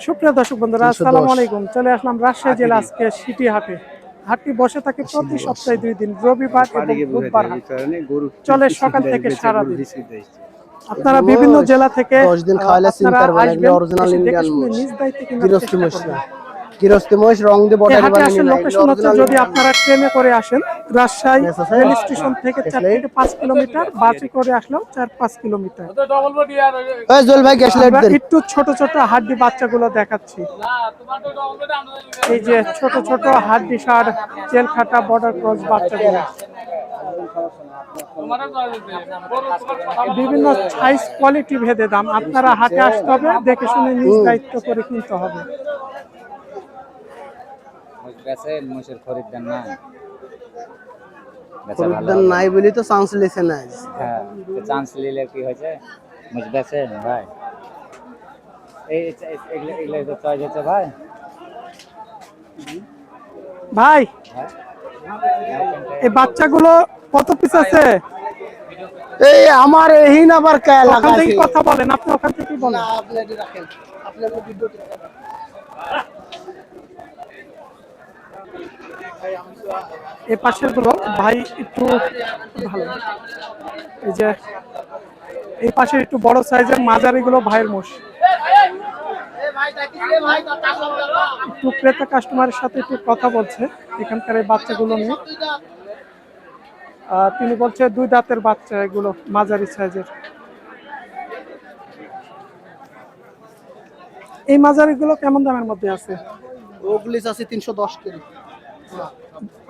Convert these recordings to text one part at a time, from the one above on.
সুপ্রিয় দর্শক বন্ধুরা, আসসালামু আলাইকুম। চলে আসলাম রাজশাহী জেলা আজকে সিটি হাটে। হাটটি বসে থাকে প্রতি সপ্তাহে 2 দিন, রবিবার এবং বুধবার হাট চলে সকাল থেকে সারাদিন। আপনারা বিভিন্ন জেলা থেকে 10 দিন খাওয়ালে আপনারা চিনতে পারবেন আসবেন, অরিজিনাল এসে দেখে ইন্ডিয়ান শুনে মোষ। নিজ দায়িত্বে কেনার গৃহস্থী চেষ্টা মোষ না, করবেন। গৃহস্থী মোষ রং দিয়ে এই বর্ডারি হাটে বানিয়ে আসার না, এগুলো লোকেশন হচ্ছে, অরিজিনাল যদি ইন্ডিয়ান আপনারা ট্রেনে করে আসেন রাজশাহী রেল স্টেশন থেকে 4 থেকে 5 কিলোমিটার, বাসে করে আসলেও 4-5 কিলোমিটার। ওই জল ভাই গ্যাস লাইট আমরা দেন। একটু ছোট ছোট হাড্ডি বাচ্চাগুলো দেখাচ্ছি। এই যে ছোট ছোট হাড্ডি সার চেল খাটা বর্ডার ক্রস বাচ্চাগুলো, বিভিন্ন সাইজ কোয়ালিটি ভেদে দাম। আপনারা হাটে আসতে হবে, দেখে শুনে নিজ দায়িত্ব করে কিনতে হবে। খরিদ্দার নাই বলি তো চান্স লেছে না। হ্যাঁ, চান্স নিলে কি হয়েছে, মুঝ বেচেন ভাই। এই এগুলো তো চয়েস হচ্ছে ভাই। ভাই, এই বাচ্চাগুলো কত পিস আছে? এই আমার এহিন আবার কে ওখান লাগা থেকে আছে। কথা বলেন, আপনি ওখান থেকেই বলেন। না আপনি এটি রাখেন, আপনি আপনার ভিডিও এই পাশের গুলো ভাই একটু ভালো। এই যে এই পাশে একটু বড় সাইজের মাঝারি গুলো ভাইয়ের মোষ। একটু ক্রেতা কাস্টমারের সাথে একটু কথা বলছে এখানকার এই বাচ্চাগুলো নিয়ে। তিনি বলছে 2 দাঁতের বাচ্চা এগুলো, মাঝারি সাইজের। এই মাঝারি গুলো কেমন দামের মধ্যে আছে? ওগুলিস আছে 310 করে।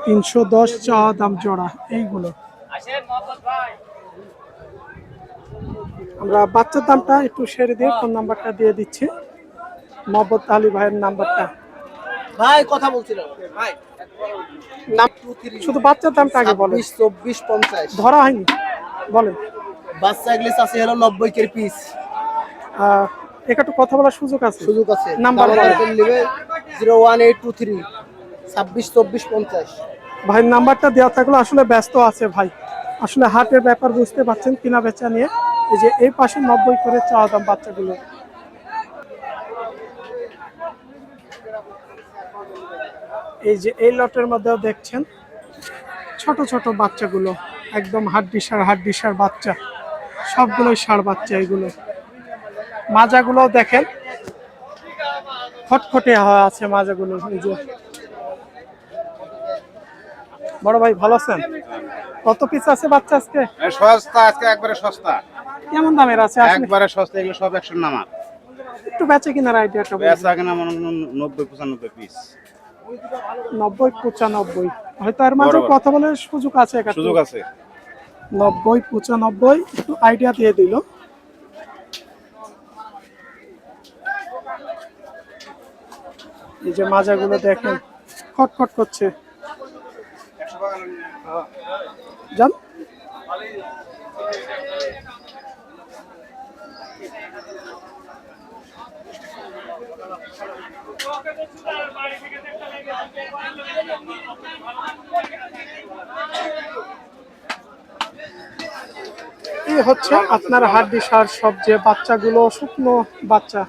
310 চাওয়া দাম জোড়া এইগুলো। আমরা বাচ্চার দামটা একটু সেরে দিয়ে ফোন নাম্বারটা দিয়ে দিচ্ছি, মোহাম্মদ আলী ভাইয়ের নাম্বারটা। ভাই কথা বলছিলাম ভাই, নাম শুধু বাচ্চার দামটা আগে বলেন, 24 50 ধরা হয়নি বলেন। বাচ্চা এগুলিস আছে হলো 90 এর পিস। একটু কথা বলার সুযোগ আছে? সুযোগ আছে। নাম্বার বলেন। নেবে 01823 26 24 50। ভাই নাম্বারটা দেওয়া থাকলে, আসলে ব্যস্ত আছে ভাই, আসলে হাটের ব্যাপার বুঝতে পারছেন, কিনা বেচা নিয়ে। এই যে এই পাশে 90 করে চাওয়া দাম বাচ্চাগুলো। এই যে এই লটের মধ্যেও দেখছেন ছোট ছোট বাচ্চাগুলো, একদম হাড্ডিসার বাচ্চা, সবগুলোই ষাঁড় বাচ্চা। এগুলো মাজাগুলো দেখেন খটখটে হওয়া আছে মাজাগুলো। এই যে বড় ভাই, ভালো আছেন? কত পিস আছে বাচ্চা আজকে? সস্তা, আজকে একবারে সস্তা। কেমন দামের আছে? একবারে সস্তা, এগুলো সব 100 নামার। একটু বেচে কিনার আইডিয়াটা বলুন। বেচা কিনা মনে 90-95 পিস। 90-95, হয়তো এর মাঝে কথা বলার সুযোগ আছে। সুযোগ আছে। 90-95 একটু আইডিয়া দিয়ে দিল। এই যে মাজাগুলো দেখেন খটখট করছে। যান, এই হচ্ছে আপনার হাড্ডি সার সব যে বাচ্চাগুলো, শুকনো বাচ্চা।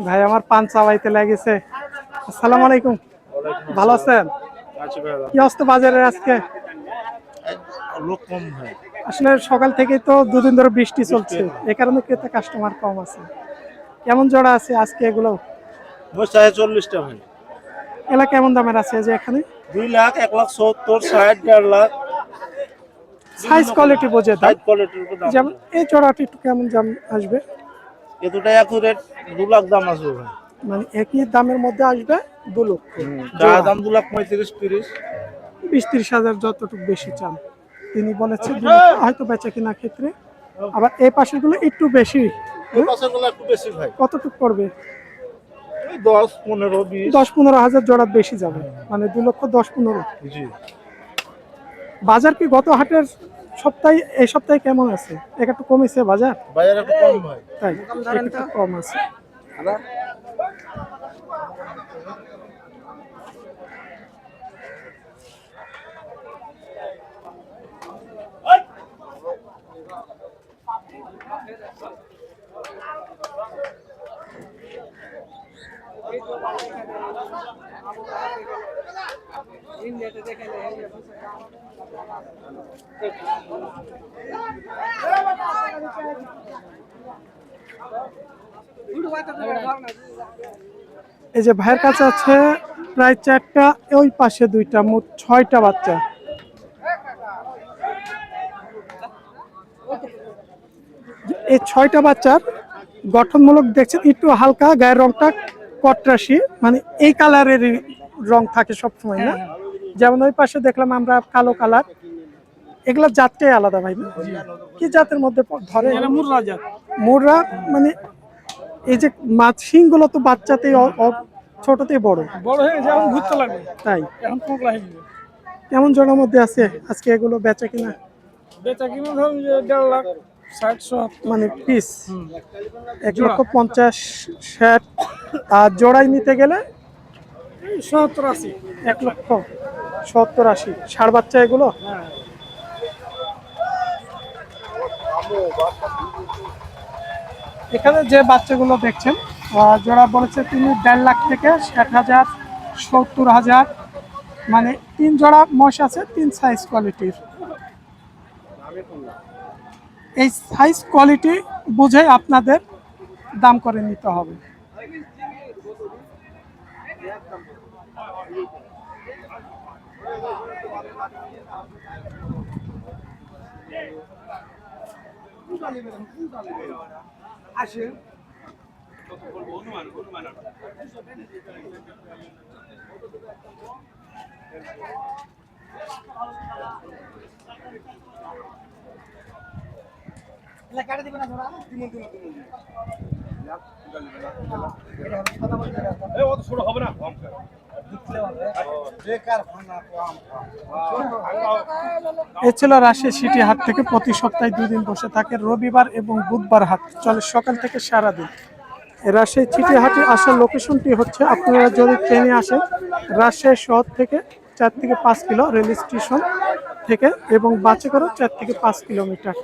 ভাই আমার পান চাবাইতে লাগেছে। আসসালামু আলাইকুম, ভালো আছেন? কি অবস্থা বাজারের আজকে? লোক কম হয়। আসলে সকাল থেকেই তো 2 দিন ধরে বৃষ্টি চলছে, এই কারণে ক্রেতা কাস্টমার কম আছে। কেমন জোড়া আছে আজকে এগুলো? 40টা ভাই। এলা কেমন দামের আছে? যে এখানে 2 লাখ, 1,70,000, 60, 1.5 লাখ। সাইজ কোয়ালিটি বোঝে দাম। কোয়ালিটির উপর দাম। যেমন এই জোড়াটি একটু কেমন দাম আসবে? এতটা অ্যাকুরেট 2 লাখ দাম আসবে ভাই। মানে একই দামের মধ্যে আসবে 2 লক্ষ। দাম 2,35,000 30। 20-30 হাজার যতটুকু বেশি চান। তিনি বলেছে 2 লক্ষ হয়তো বেচা কেনার ক্ষেত্রে। আবার এই পাশেরগুলো একটু বেশি। এই পাশেগুলো একটু বেশি ভাই, কতটুকু পড়বে? এই 10, 15, 20। 10-15 হাজার জোড়া বেশি যাবে, মানে 2 লক্ষ 10-15। জি। বাজার কি গত হাটের সপ্তাহে এই সপ্তাহে কেমন আছে? একটু কমেছে বাজার? বাজার একটু কম ভাই। তাই একটু কম আছে। এই যে ভাইয়ের কাছে আছে প্রায় 4টা, ওই পাশে 2টা, মোট 6টা বাচ্চা। এই 6টা বাচ্চার গঠনমূলক দেখছেন, একটু হালকা গায়ের রংটা কটরাশি, মানে এই কালারের রং থাকে সবসময় না? যেমন ওই পাশে দেখলাম আমরা কালো কালার, এগুলা জাতটাই আলাদা ভাই না? কি জাতের মধ্যে ধরে? মুর্রা জাত। মুর্রা মানে এই যে মাছ শিংগুলো তো বাচ্চাতেই ছোটতেই বড় হয়ে গেছে, এখন ঘুরতে লাগবে, তাই এখন কোকলা হয়ে যাবে। কেমন জনের মধ্যে আছে আজকে এগুলো বেচা কিনা? বেচা কিনা ধরুন 1.5 লাখ 60 মানে পিস 1,50,60। আর জোড়াই নিতে গেলে 70-80, 1,70,80 ষাঁড় বাচ্চা এগুলো। এখানে যে বাচ্চাগুলো দেখছেন জোড়া বলেছে তিনি 1.5 লাখ থেকে 60,000, 70,000, মানে 3 জোড়া মহিষ আছে, 3 সাইজ কোয়ালিটির। এই সাইজ কোয়ালিটি বুঝে আপনাদের দাম করে নিতে হবে। এ ছিল রাজশাহী সিটি হাট থেকে প্রতি সপ্তাহে 2 দিন বসে থাকে, রবিবার এবং বুধবার হাট চলে সকাল থেকে সারাদিন। রাজশাহী সিটি হাটের আসল লোকেশনটি হচ্ছে, আপনারা যদি ট্রেনে আসেন রাজশাহী শহর থেকে 4 থেকে 5 কিলো রেল স্টেশন থেকে, এবং বাসে করে 4 থেকে 5 কিলোমিটার।